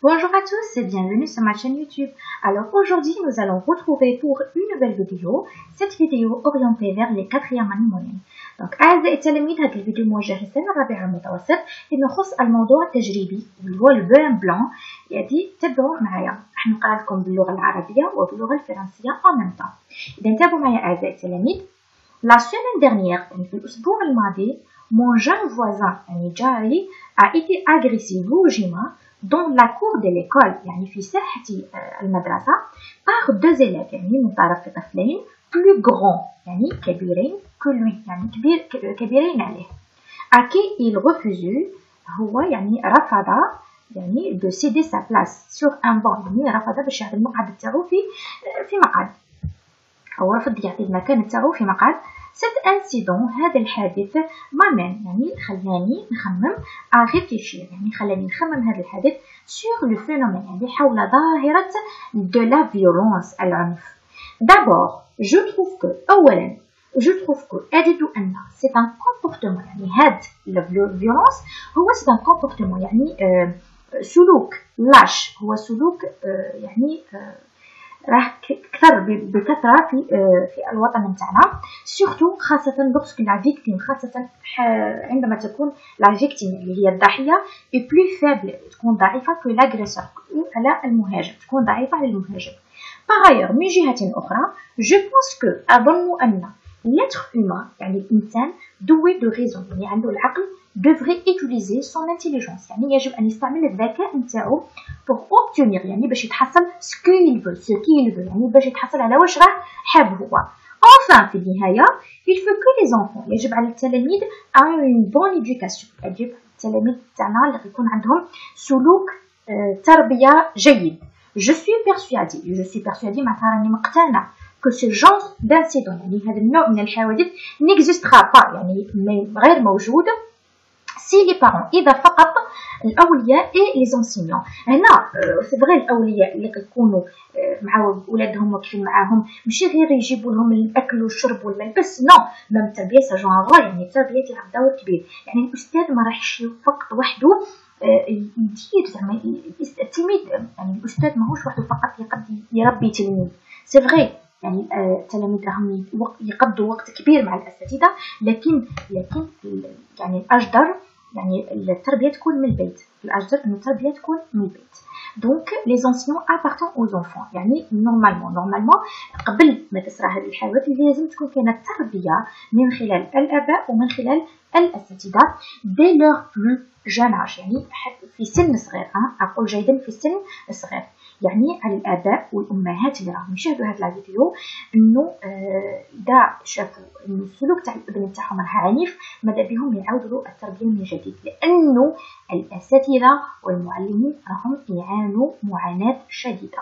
Bonjour à tous et bienvenue sur ma chaîne YouTube. Alors aujourd'hui nous allons retrouver pour une nouvelle vidéo, cette vidéo orientée vers les 4e années moyennes. Donc أعزائي التلاميذ هذه الفيديو موجه للسنة الرابعة المتوسط يخص الموضوع التجريبي اللي هو البان بلان. يعني تابعوا معايا راح نقرا لكم باللغة العربية وباللغة الفرنسية en même temps. إذا تابعوا معايا أعزائي التلاميذ. La semaine dernière يعني في الأسبوع الماضي mon jeune voisin يعني جاري a été agressé violemment dans la cour de l'école يعني في ساحة المدرسة par deux élèves يعني من طرف طفلين plus grands يعني كبيرين que lui يعني كبيرين عليه à qui il refuse هو يعني رفض يعني de céder sa place sur un banc يعني رفض باش يعطي المقعد تاعو في مقعد أو رفض يعطي المكان تاعو في مقعد. Cet incident هذا الحادث m'amène يعني خلاني نخمم à réfléchir يعني خلاني نخمم هذا الحادث sur le phénomène يعني حول ظاهرة de la violence العنف. D'abord je trouve que أولا je trouve que أجد أن c'est un comportement يعني هذا الviolence هو c'est un comportement يعني سلوك لاش هو سلوك يعني راه كثر بكثره في الوطن نتاعنا سورتو خاصه لوكسك لا فيكتيم خاصه عندما تكون لا فيكتيم اللي هي الضحيه اي بلو فابل تكون ضعيفه كو لاغريسور على المهاجم تكون ضعيفه على المهاجم. باغايور من جهه اخرى جو بونس كو اظن ان l'être humain يعني الانسان doué de raison يعني عنده العقل devrait utiliser son intelligence يعني يجب أن يستعمل الذكاء نتاعو pour obtenir يعني باش يتحصل ce qu'il veut يعني باش يتحصل على واش راه حاب هو. enfin في النهاية il faut que les enfants يجب على التلاميذ aient une bonne éducation يجب التلاميذ تاعنا اللي يكون عندهم سلوك تربية جيد. je suis persuadée معناتها راني مقتنعة que ce genre d'incident يعني هذا النوع من الحوادث n'existera pas يعني غير موجود si les parents إذا فقط الأولياء et les enseignants. هنا سي فغي الأولياء اللي كيكونوا مع ولادهم واقفين معاهم ماشي غير يجيبوا لهم الأكل والشرب والملبس نو ميم التربية سا جونغ يعني التربية تلعب دور كبير يعني الأستاذ ما راحش فقط وحده يدير زعما التلميذ يعني الأستاذ ماهوش وحده فقط يربي تلميذ سي فغي يعني التلاميذ راهم يقضوا وقت كبير مع الأساتذة لكن يعني الأجدر يعني التربية تكون من البيت الأجدر أن التربية تكون من البيت. دونك لي زونسيون appartiennent aux enfants يعني نورمالمون قبل ما تصرى هذه الحوادث لازم تكون كاينه التربية من خلال الآباء ومن خلال الأساتذة dès leur plus jeune âge يعني في سن صغير أقول جيدا في السن الصغير يعني على الآباء والأمهات اللي راهم يشاهدوا هذا الفيديو إنه إذا شافوا إنه السلوك تاع الابن تاعهم راه عنيف ماذا بهم يعاودوا التربية من جديد لأنه الأساتذة والمعلمين راهم يعانوا معاناة شديدة.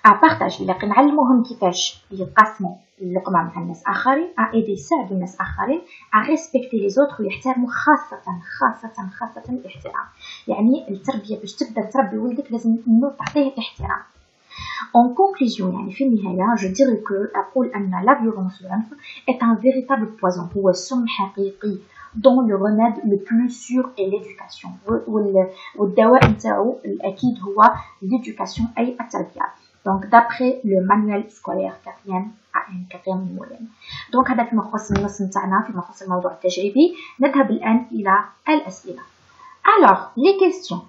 أبارتاج إلا كنعلموهم كيفاش يقاسموا اللقمة مع الناس آخرين أيدي يساعدوا الناس آخرين أريسبكتي لي زوتر ويحترموا خاصة الاحترام يعني التربية باش تبدا تربي ولدك لازم إنه تعطيه الاحترام. En conclusion يعني في النهاية je dirais que أقول أن la violence العنف est un véritable poison هو سم حقيقي dont le remède le plus sûr est l'éducation والدواء نتاعو الأكيد هو l'éducation أي التربية. Donc d'après le manuel scolaire 4e moyenne. Donc هذا فيما يخص النص نتاعنا فيما يخص الموضوع التجريبي. نذهب الآن إلى الأسئلة. Alors les questions.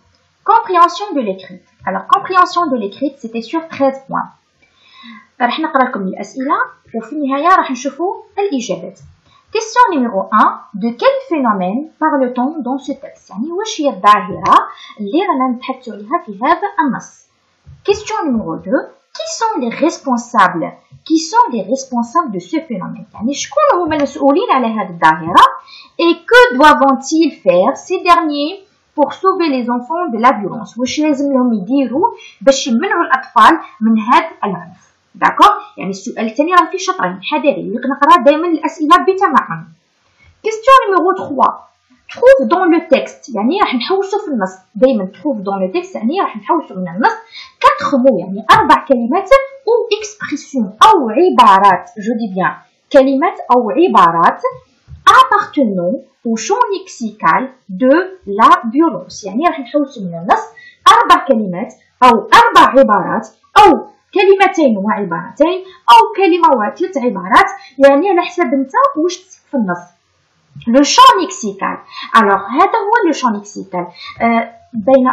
Compréhension de l'écrit. Alors compréhension de l'écrit c'était sur 13 points. راح نقرأ لكم الأسئلة وفي النهاية راح نشوفوا الإجابات. Question numéro 1. De quel phénomène parle-t-on dans ce texte؟ يعني واش هي الظاهرة اللي رانا نتحدثوا عليها في هذا النص. Question numéro 2. Qui sont les responsables de ce phénomène يعني شكون هما المسؤولين على هذه الظاهرة et que doivent-ils faire ces derniers pour sauver les enfants de la violence واش لازم لهم يديروا باش يمنعوا الأطفال من هذا العنف. داكور يعني السؤال الثاني راه فيه شطرين حذاري اللي نقرا دائما الأسئلة بتمعن. Question numéro 3. trouve dans le texte يعني راح نحوسوا في النص دائما trouve dans le texte يعني راح نحوسوا من النص 4 mots يعني 4 كلمات ou expressions أو عبارات je dis bien كلمات أو عبارات appartenant champ lexical de la violence. يعني راح نحوسوا من النص 4 كلمات أو 4 عبارات أو كلمتين وعبارتين أو كلمة و3 عبارات، يعني على حسب انت واش تسيق في النص. لو شون ليكسيكال، الوغ هذا هو لو شون ليكسيكال. بين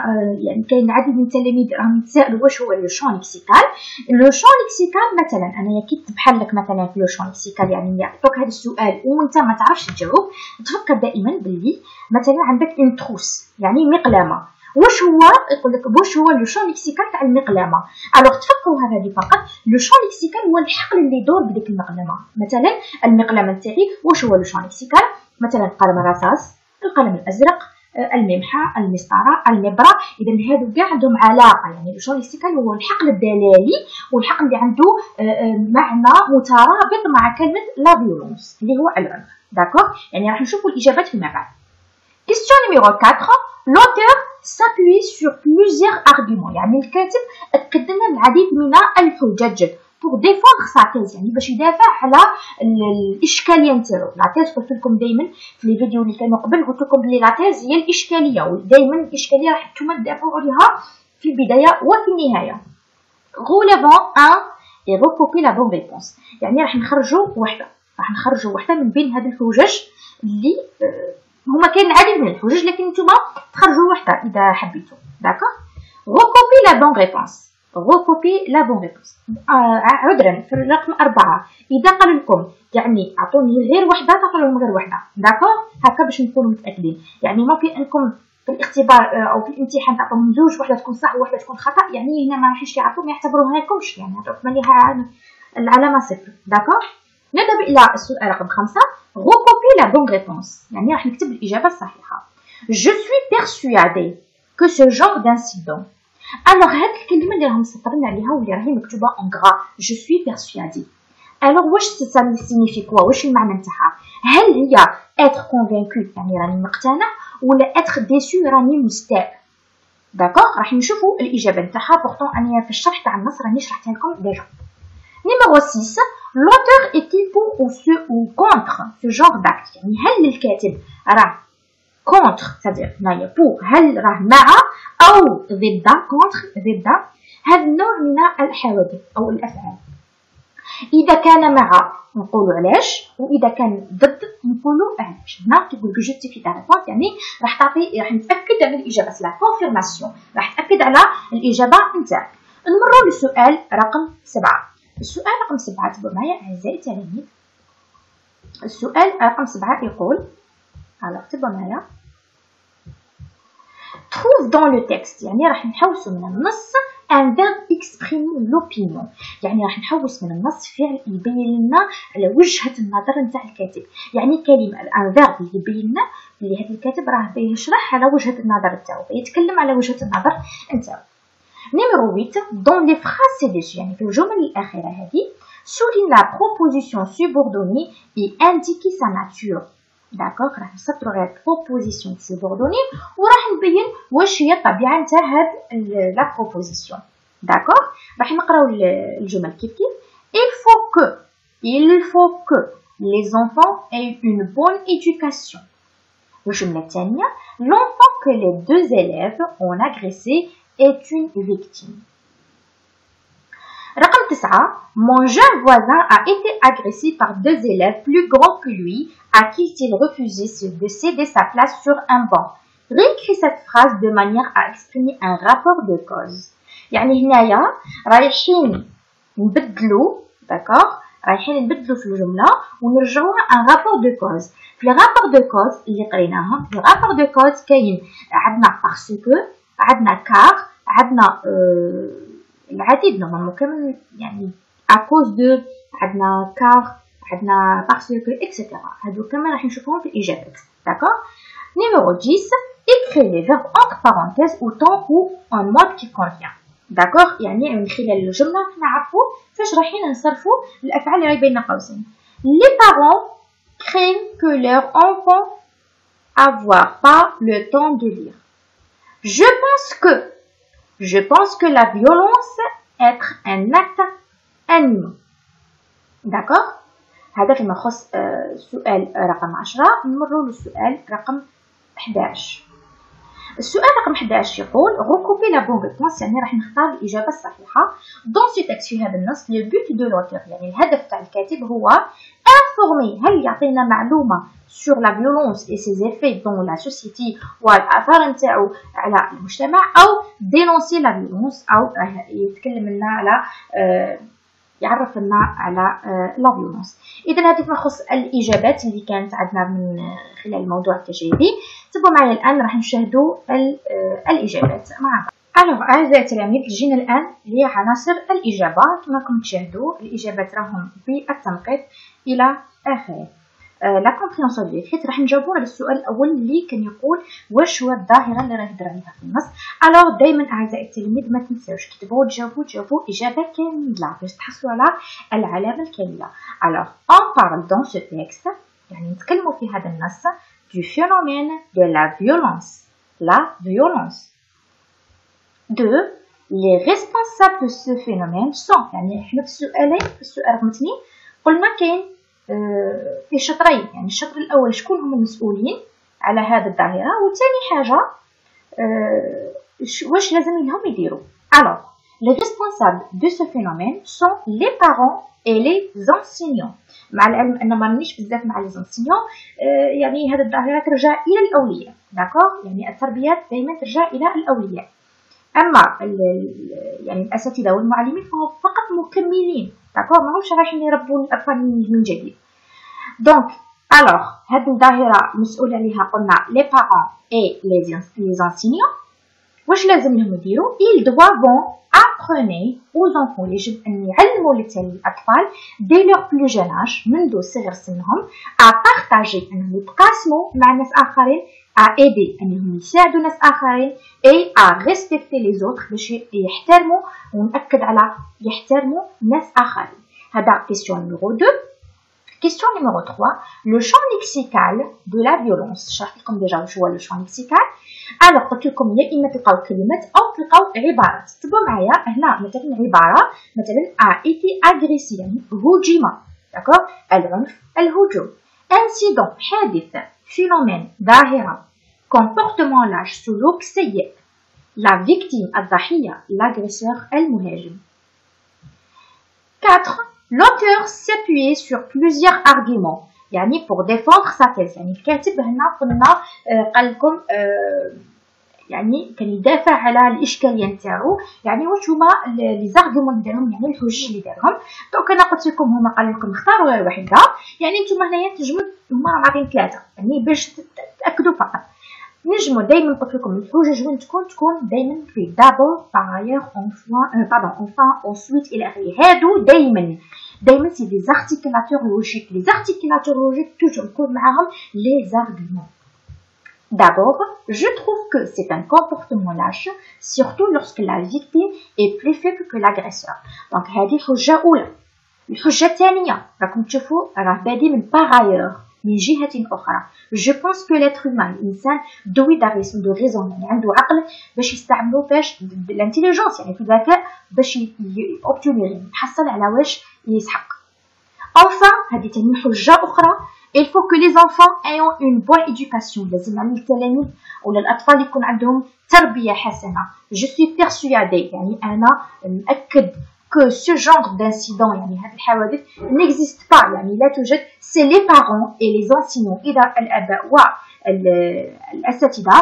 يعني كاين العديد من التلاميذ راهم يتسائلوا واش هو لو شون ليكسيكال. لو شون ليكسيكال مثلا انايا كي بحال لك مثلا في لو شون ليكسيكال يعني يعطوك هذا السؤال وانت ما تعرفش تجاوب، تفكر دائما باللي مثلا عندك اون تروس يعني مقلمه، واش هو يقول لك واش هو لو شون ليكسيكال تاع المقلمه. الوغ تفكروا هذه فقط، لو شون ليكسيكال هو الحقل اللي يدور بديك المقلمه. مثلا المقلمه تاعي واش هو لو شون ليكسيكال؟ مثلا قلم الرصاص، القلم الازرق، الممحى، المسطره، المبره. اذا هادو كاع عندهم علاقه، يعني لو شون ليكسيكال هو الحقل الدلالي والحقل اللي عنده معنى مترابط مع كلمه لا فيولونس اللي هو العنف. داكوغ، يعني راح نشوفوا الاجابات فيما بعد. Question numéro 4. L'auteur s'appuie sur plusieurs arguments. يعني الكاتب أكد لنا العديد من الحجج pour défendre sa thèse، يعني باش يدافع على الإشكالية نتاعو. لا thèse قلت لكم دائما في لي فيديو اللي كانوا قبل، قلت لكم بلي لا thèse هي الإشكالية، ودائما الإشكالية راح نتوما تدافعوا عليها في البداية وفي النهاية. Relevant 1 et recopier la bonne réponse. يعني راح نخرجوا وحدة من بين هذه الحجج اللي هما كاين العديد من الحجج، لكن نتوما تخرجوا وحده اذا حبيتوا. داكوغ. غوكوبي لا بون ريبونس. عذرا في الرقم 4 اذا قال لكم يعني اعطوني غير وحده تعطوا لهم غير وحده. داكوغ، هكا باش نكونوا متاكدين. يعني ممكن انكم في الاختبار او في الامتحان تعطوهم زوج، وحده تكون صح وحده تكون خطا، يعني هنا ما راحش يعطوا ما يعتبروها لكمش، يعني تعطوا لها العلامه صفر. داكوغ. نذهب إلى السؤال رقم 5. Recopier la bonne réponse. يعني راح نكتب الإجابة الصحيحة. Je suis persuadée que ce genre d'incident. Alors هاد الكلمة اللي راهم مسطرين عليها واللي راهي مكتوبة en gras. Je suis persuadée. Alors واش signifie quoi؟ واش المعنى نتاعها؟ هل هي être convaincu يعني راني مقتنع، ولا être déçu راني مستاء؟ داكوغ، راح نشوفوا الإجابة نتاعها. pourtant أنا في الشرح تاع النص راني شرحتها لكم ديجا. Numéro 6. L'auteur est-il pour ou contre ce genre d'acte؟ يعني هل الكاتب راه contre c'est-à-dire هنايا pour، هل راه مع أو ضد ضد هذا النوع من الحوادث أو الأفعال. إذا كان مع نقولوا علاش، وإذا كان ضد نقولوا علاش. هنا تقول justifie ta réponse يعني راح نتأكد على الإجابة، لا confirmation، راح تأكد على الإجابة نتاعك. نمروا للسؤال رقم 7. السؤال رقم 7 تبعوا معايا أعزائي التلاميذ. السؤال رقم 7 يقول تبعوا معايا trouve dans le texte، يعني راح نحوسوا من النص un verbe exprimer l'opinion، يعني راح نحوس من النص فعل يبين لنا على وجهة النظر نتاع الكاتب. يعني كلمة un verbe اللي يبين لنا اللي هذا الكاتب راه بيشرح على وجهة النظر نتاعو، بيتكلم على وجهة النظر نتاعو. Numéro 8. Dans les phrases ci-dessus, يعني في الجمل الأخيرة هذه souligne la proposition subordonnée et indiquer sa nature. D'accord، راح نسطروا غير proposition subordonnée وراح نبين واش هي الطبيعة نتاع هاد la proposition. D'accord، راح نقراو الجمل كيف. Il faut que les enfants aient une bonne éducation. الجملة الثانية l'enfant que les 2 élèves ont agressé est une victime. رقم 9. Mon jeune voisin a été agressé par 2 élèves plus grands que lui à qui il refusait de céder sa place sur un banc. Réécris cette phrase de manière à exprimer un rapport de cause. يعني هنايا رايحين نبدلو، داكوغ، رايحين نبدلو في الجملة ونرجعوها ان رابور دو كوز. في الرابور دو كوز اللي قريناهم، في الرابور دو كوز كاين عندنا باسكو، عندنا كار، عندنا العديد نورمالمون كامل، يعني اكوز دو، عندنا كار، عندنا باسكو اكسيتيرا. هادو كامل راح نشوفوهم في الاجابات. داكوغ. نيميرو 10. écrire les verbes entre parenthèses autant ou en mode qui convient. داكوغ، يعني من خلال الجملة نعرفوا فاش رايحين نصرفوا الافعال اللي راهي بين قوسين. Les parents craignent que leur enfant avoir pas le temps de lire. Je pense que la violence est un acte animal. D'accord؟ هذا فيما يخص سؤال رقم 10. نمروا للسؤال رقم 11. السؤال رقم 11 يقول recoupez la bonne réponse، يعني راح نختار الإجابة الصحيحة. dans ce texte في هذا النص le but de l'auteur، يعني الهدف تاع الكاتب هو informer، هل يعطينا معلومة sur la violence et ses effets dans la société والآثار نتاعو على المجتمع، أو dénoncer la violence، أو يتكلم لنا على يعرف لنا على لا فيولونس. اذا هذه فيما يخص الاجابات اللي كانت عندنا من خلال الموضوع التجريبي. تبعوا معايا الان راح نشاهدوا الاجابات مع بعض. الوغ اعزائي التلاميذ جينا الان لعناصر الاجابه. كما راكم تشاهدوا الاجابات راهم بالتنقيط الى اخره. لا كومبريونسيون دو ليكريت راح نجاوبوا على السؤال الاول اللي كان يقول واش هو الظاهره اللي راه يهضر عليها في النص. الوغ دائما اعزائي التلاميذ ما تنساوش كتبوا تجاوبوا اجابه كامله باش تحصلوا على العلامه الكامله. الوغ اون بارل دون سو تيكست، يعني نتكلموا في هذا النص du phénomène de la violence. 2. Les responsables de ce phénomène sont، يعني احنا في السؤال رقم 2 قلنا كاين في شطرين، يعني الشطر الاول شكون هم المسؤولين على هذه الظاهره، وثاني حاجه واش لازم لهم يديروا. alors les responsables de ce phénomène sont les parents et les enseignants. مع العلم ان ما رانيش بزاف مع لي زونسينيون، يعني هذه الظاهره ترجع الى الاولياء، داكوغ، يعني التربيه دائما ترجع الى الاولياء. اما يعني الاساتذه والمعلمين فهم فقط مكملين، داكوغ، ماهمش رايحين يربوا الاطفال من جديد. دونك الوغ هذه الظاهره مسؤول عليها قلنا لي بارون اي لي زونسينيون. واش لازم لهم يديروا؟ ils doivent apprendre aux enfants، يجب ان يعلموا للاطفال dès leur plus jeune âge، منذ صغر سنهم، à partager، انهم يتقاسموا مع ناس اخرين، à aider، انهم يساعدوا ناس اخرين، et à respecter les autres، باش يحترموا، ونأكد على يحترموا ناس اخرين. هذا question numéro 2. Question numéro 3. Le champ lexical de la violence. شرحت لكم ديجا واش هو لو champ lexical. alors قلت لكم يا اما تلقاو كلمات او تلقاو عبارات. تبعوا معايا هنا مثلا عباره مثلا a été agressé، يعني هجم، داكوغ، العنف، الهجوم. incident، حادث، phénomène، ظاهره، comportement lâche، سلوك سيء، la victime، الضحيه، l'agresseur، المهاجم. 4. L'auteur s'appuyait sur plusieurs arguments، يعني pour défendre sa thèse، يعني الكاتب هنا قلنا قال لكم يعني كان يدافع على الاشكاليه نتاعو، يعني واش هما لي زارغومون اللي دارهم، يعني الحجج اللي دارهم. دونك انا قلت لكم هما قال لكم اختاروا غير وحده، يعني نتوما هنايا تنجموا هما عاطين 3، يعني باش تاكدوا فقط. نجموا دائما قلت لكم الحجج وين تكون دائما في دابور باغير اونفان ensuite الى اخره. هادو دائما سي دي زارتيكولاتور لوجيك. لي زارتيكولاتور لوجيك توجور يكون معاهم لي زارغومون. D'abord, je trouve que c'est un comportement lâche, surtout lorsque la victime est plus faible que l'agresseur. Donc هذه حجة أولى. الحجة الثانية راكم تشوفوا راه بادي من باغايور، من جهة أخرى. Je pense que l'être humain، الإنسان دوي دو ريزون، يعني عنده عقل باش يستعملو باش بالانتيليجونس، يعني في الذكاء باش يوبتونير، يحصل على واش يسحق. Enfin هذه تاني حجة أخرى. Il faut que les enfants aient une bonne éducation. لازم على التلاميذ ولا الأطفال يكون عندهم تربية حسنة. Je suis persuadée، يعني أنا مأكد que ce genre d'incident، يعني هذه الحوادث n'existe pas، يعني لا توجد. c'est les parents et les enseignants، إذا الآباء والأساتذة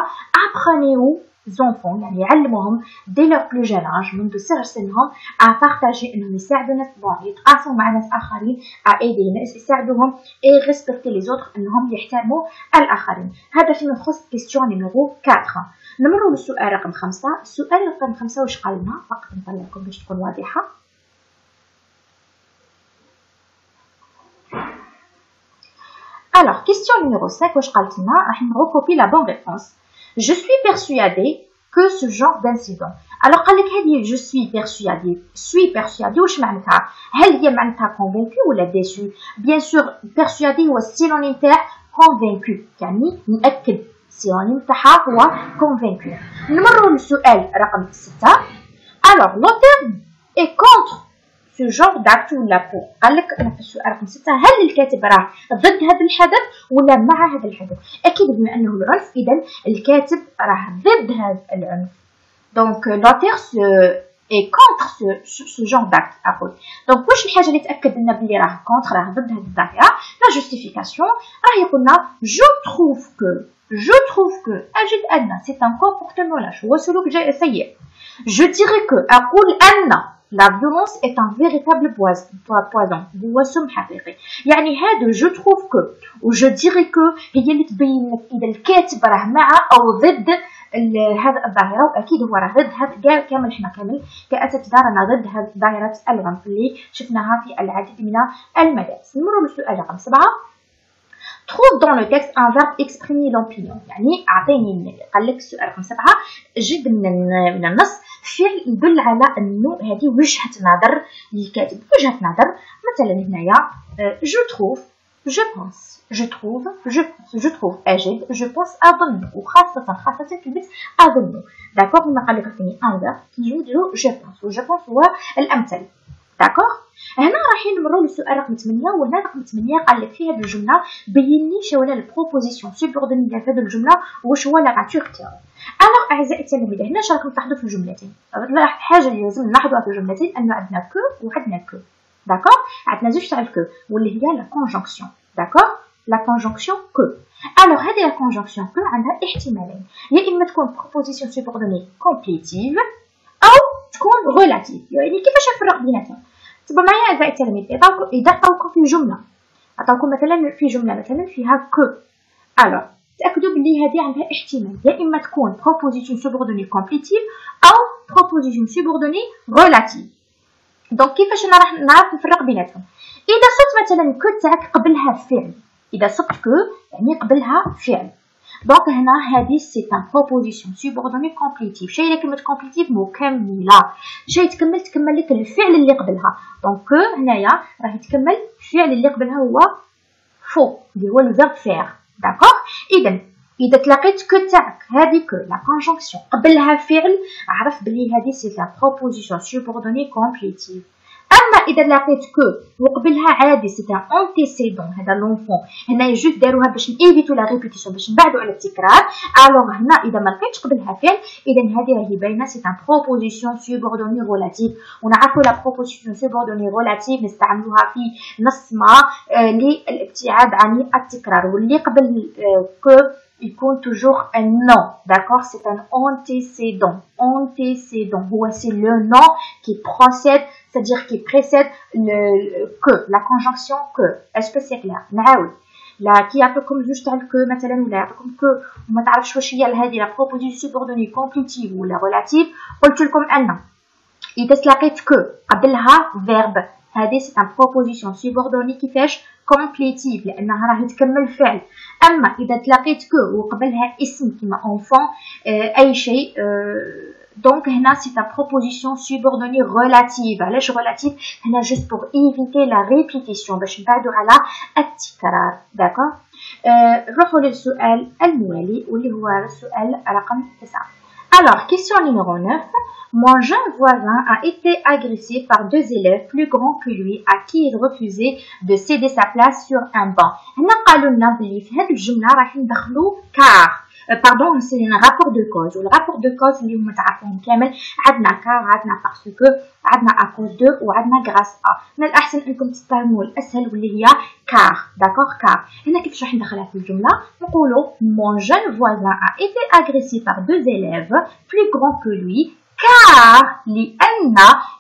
apprenez aux enfants، يعني يعلموهم dès leur plus jeune âge، منذ صغر سنهم، à partager، انهم يساعدوا ناس، يتقاسموا مع ناس اخرين، à aider ناس يساعدوهم، et respecter les autres، انهم يحترموا الاخرين. هذا فيما يخص question numéro 4. نمروا للسؤال رقم 5. السؤال رقم 5 واش قال لنا؟ فقط نطلع لكم باش تكون واضحه. Alors question numéro 5 واش قالت لنا؟ راح نروكوبي la bonne réponse. Je suis persuadée que ce genre d'incident. Alors قال لك هذه je suis persuadée واش معناتها؟ هل هي معناتها convaincu ولا déçu؟ bien sûr persuadée هو السينونيم تاع convaincu، يعني مؤكد، السينونيم تاعها هو convaincu. نمروا للسؤال رقم 6. alors l'auteur est contre ce genre d'acte ولا pour قال لك في السؤال رقم 6 هل الكاتب راه ضد هذا الحدث ولا مع هذا الحدث؟ اكيد بما انه العنف اذا الكاتب راه ضد هذا العنف. دونك l'auteur est contre ce genre d'acte اقول. دونك واش الحاجه اللي تاكد لنا بلي راه كونتر راه ضد هذه الظاهره؟ لا جوستيفيكاسيون راه يقولنا je trouve que أجد أن c'est un comportement lâche هو سلوك سيء. Je dirais que أقول أن la violence est un véritable poison هو سم حقيقي. يعني هذا je trouve que و je dirais que هي اللي تبين لك إذا الكاتب راه مع أو ضد هذا الظاهرة، وأكيد هو راه ضد هذا كامل. حنا كامل كأساتذة رانا ضد هذه ظاهرة العنف اللي شفناها في العديد من المدارس. نمروا للسؤال رقم 7. trouve dans le texte un verbe exprimer l'opinion. يعني أعطيني قال لك السؤال رقم 7 جد من النص فعل يدل على أنه هذه وجهة نظر للكاتب. وجهة نظر مثلا هنايا je trouve je pense je trouve أجد je pense أظن وخاصة كلمة أظن. داكوغ هنا قال لك عطيني un verbe qui joue de je pense و je pense هو الأمثل. داكوغ هنا رايحين نمروا للسؤال رقم 8 وهنا رقم 8 قال لك في هذه الجمله بين لي شنو هي البروبوزيسيون سوبوردوني ديال هذه الجمله واش هو لا ناتور تاعو. الوغ اعزائي التلاميذ هنا اش راكم تلاحظوا في الجملتين؟ الحاجه اللي لازم نلاحظوها في الجملتين انه عندنا كو وعندنا كو. داكوغ عندنا زوج تاع الكو واللي هي لا كونجونكسيون. داكوغ لا كونجونكسيون كو. الوغ هذه لا كونجونكسيون كو عندها احتمالين، يا اما تكون بروبوزيسيون سوبوردوني كومبليتيف او تكون ريلاتيف. يعني كيفاش نفرق بيناتهم؟ تبع معايا أعزائي التلاميذ إذا عطاوكم في جملة عطاوكم مثلا في جملة مثلا فيها كو، ألوغ تأكدوا بلي هذه عندها احتمال يا إما تكون proposition subordonnée complétive أو proposition subordonnée relative. دونك كيفاش راح نعرف نفرق بيناتهم؟ إذا صبت مثلا كو تاعك قبلها فعل، إذا صبت كو يعني قبلها فعل، دونك هنا هذه سي ان بروبوزيسيون سوبوردوني كومبليتيف. شي هي كلمه كومبليتيف مكمله، شي تكمل لك الفعل اللي قبلها. دونك هنايا راح يتكمل الفعل اللي قبلها هو فو اللي هو لو فيرب فير. داكوغ اذا تلاقيت كو تاعك هذه كو لا كونجونكسيون قبلها فعل عرف بلي هذه سي ان بروبوزيسيون سوبوردوني كومبليتيف. اما اذا لقيت كو وقبلها عادي سي ان انتيسيدون هذا لونفون، هنا جوست داروها باش نيفيتو لا ريبيتيسيون باش نبعدو على التكرار. الوغ هنا اذا ما لقيتش قبلها فعل اذا هذه راهي باينه سي ان بروبوزيسيون سوبوردوني ريلاتيف. ونعرفوا لا بروبوزيسيون سوبوردوني ريلاتيف نستعملوها في نص ما للابتعاد عن التكرار، واللي قبل كو يكون toujours un nom. D'accord, c'est un antécédent. C'est le nom qui procède, c'est-à-dire qui précède que, la conjonction que. Est-ce que c'est clair? نعاود لا كي يعطيكم جوج تاع الكو مثلا ولا يعطيكم كو وما تعرفش واش هي هذه لا بروبوزيسيون سوبوردوني كومبليتيف ولا ريلاتيف، قلت لكم ان اذا تلاقيت كو قبلها فيرب هذه سي ان بروبوزيسيون سوبوردوني كيفاش كومبليتيف لانها راهي تكمل فعل. اما اذا تلاقيت كو وقبلها اسم كيما اونفون اي شيء دونك هنا سي ان بروبوزيسيون سوبوردوني ريلاتيف. علاش ريلاتيف؟ هنا جوست بور ايفيتي لا ريبيتيسيون باش نبعدو على التكرار. داكوغ نروحو للسؤال الموالي واللي هو السؤال رقم 9. Alors, question numéro 9. Mon jeune voisin a été agressé par deux élèves plus grands que lui à qui il refusait de céder sa place sur un banc. هنا قالوا لنا بلي في هذه الجملة راح ندخلوا car. Pardon, c'est un rapport de cause. والرابور دو كوز اللي هما تعرفوهم كامل عندنا كار عندنا parce que عندنا à cause de وعندنا grâce à. من الأحسن أنكم تستعملوا الأسهل واللي هي car. D'accord, car. هنا كيفاش راح ندخلها في الجملة؟ نقولوا mon jeune voisin a été agressé par deux élèves plus grands que lui car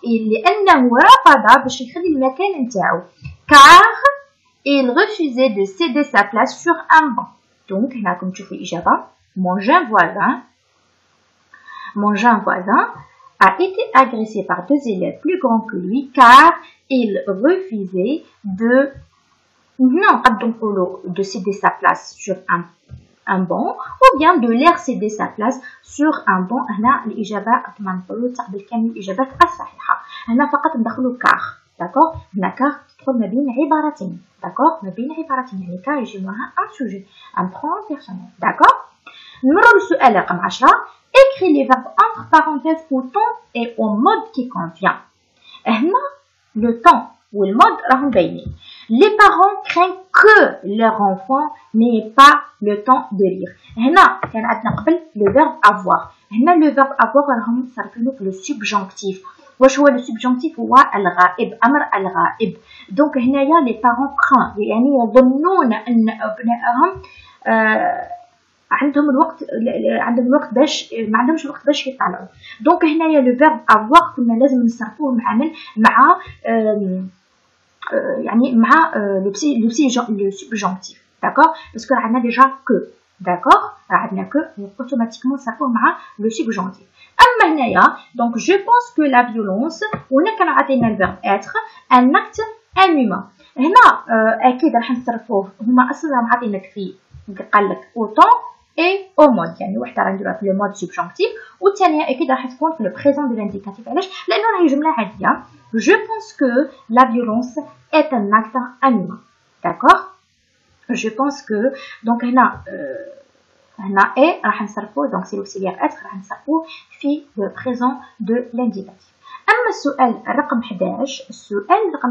لأنه رفض باش يخلي المكان نتاعو car il refusait de céder sa place sur un banc. Donc هنا راكم تشوفوا الإجابة mon jeune voisin a été agressé par deux élèves plus grands que lui car il refusait de céder sa place sur un banc ou bien de leur céder sa place sur un banc. هنا الإجابة كما نقولوا تقبل كامل الإجابات الصحيحة. هنا فقط ندخلوا car. داكوغ هنا car تدخل ما بين عبارتين. داكوغ ما بين عبارتين يعني car يجي معها un sujet un pronom personnel. داكوغ نمروا للسؤال رقم 10. écris les verbes entre parenthèses au temps et au mode qui convient. هنا le temps ou le mode راهم باينين. Les parents craignent que leur enfant n'ait pas le temps de lire. هنا كان عندنا قبل le verbe avoir. هنا le verbe avoir راهم صرفينه في le subjonctif. واش هو le subjonctif؟ هو الغائب، أمر الغائب. دونك هنايا les parents craignent يعني يظنون أن أبنائهم عندهم الوقت باش ما عندهمش الوقت باش يطلعوا. دونك هنايا لو فيرب افوار كنا لازم نصرفوه مع يعني مع لو سوبجونكتيف داكور باسكو عندنا ديجا كو داكور عندنا كو اوتوماتيكمون نصرفوه مع لو سوبجونكتيف. اما هنايا دونك جو بونس كو لا فيولونس هنا كان عطينا الفيرب اتر ان اكت ان هيومان. هنا اكيد راح نصرفوه هما اصلا راهم عاطينك في قال لك اوتون et au mode يعني وحده راح نديروها في لو مود سوبجونكتيف والثانيه اكيد راح تكون في لو بريزون دو لانديكاتيف. علاش؟ لانه راهي جمله عاديه. جو بونس كو لا فيولونس est un acte humain. d'accord je pense que donc هنا اي راح نصرفوه دونك سي لوكسيليير اتر راح نصرفوه في لو بريزون دو لانديكاتيف. اما السؤال رقم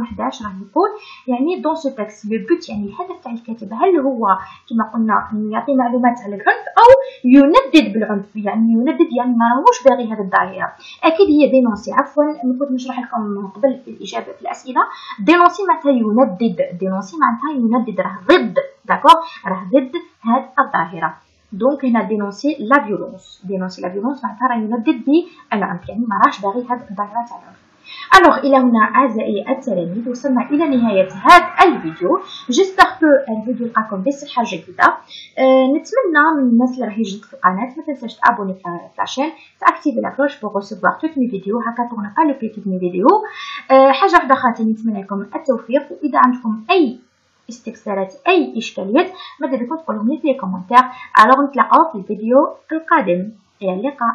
11 راه يقول يعني دون سو تكست لو بوت يعني الهدف تاع الكاتب هل هو كما قلنا يعطي معلومات على العنف او يندد بالعنف يعني يندد يعني ما راهوش باغي هذه الظاهره. اكيد هي دينونسي عفوا المفروض نشرح لكم قبل الاجابه في الاسئله. دينونسي معناتها يندد، دينونسي معناتها يندد راه ضد داكور راه ضد هذه الظاهره. دونك هنا دينونسي لا فيولونس، دينونسي لا فيولونس معناتها راه يندد بالعنف يعني ما راهش باغي هذه الظاهره تاع العنف. الوغ الى هنا اعزائي التلاميذ وصلنا الى نهايه هذا الفيديو. جيسبر كو الفيديو لقاكم بصحه جيده. نتمنى من الناس اللي راح يجيك في القناه ما تنساش تابوني في لاشين تاكتيفي لا كلوش بور ريسيفوار توت مي فيديو هكا تكون با لوبي توت مي فيديو. حاجه واحده اخرى نتمنى لكم التوفيق واذا عندكم اي استفسارات اي اشكاليات ماذا بكم تقولوا لي في الكومنتير. الوغ نتلاقاو في الفيديو القادم. الى اللقاء.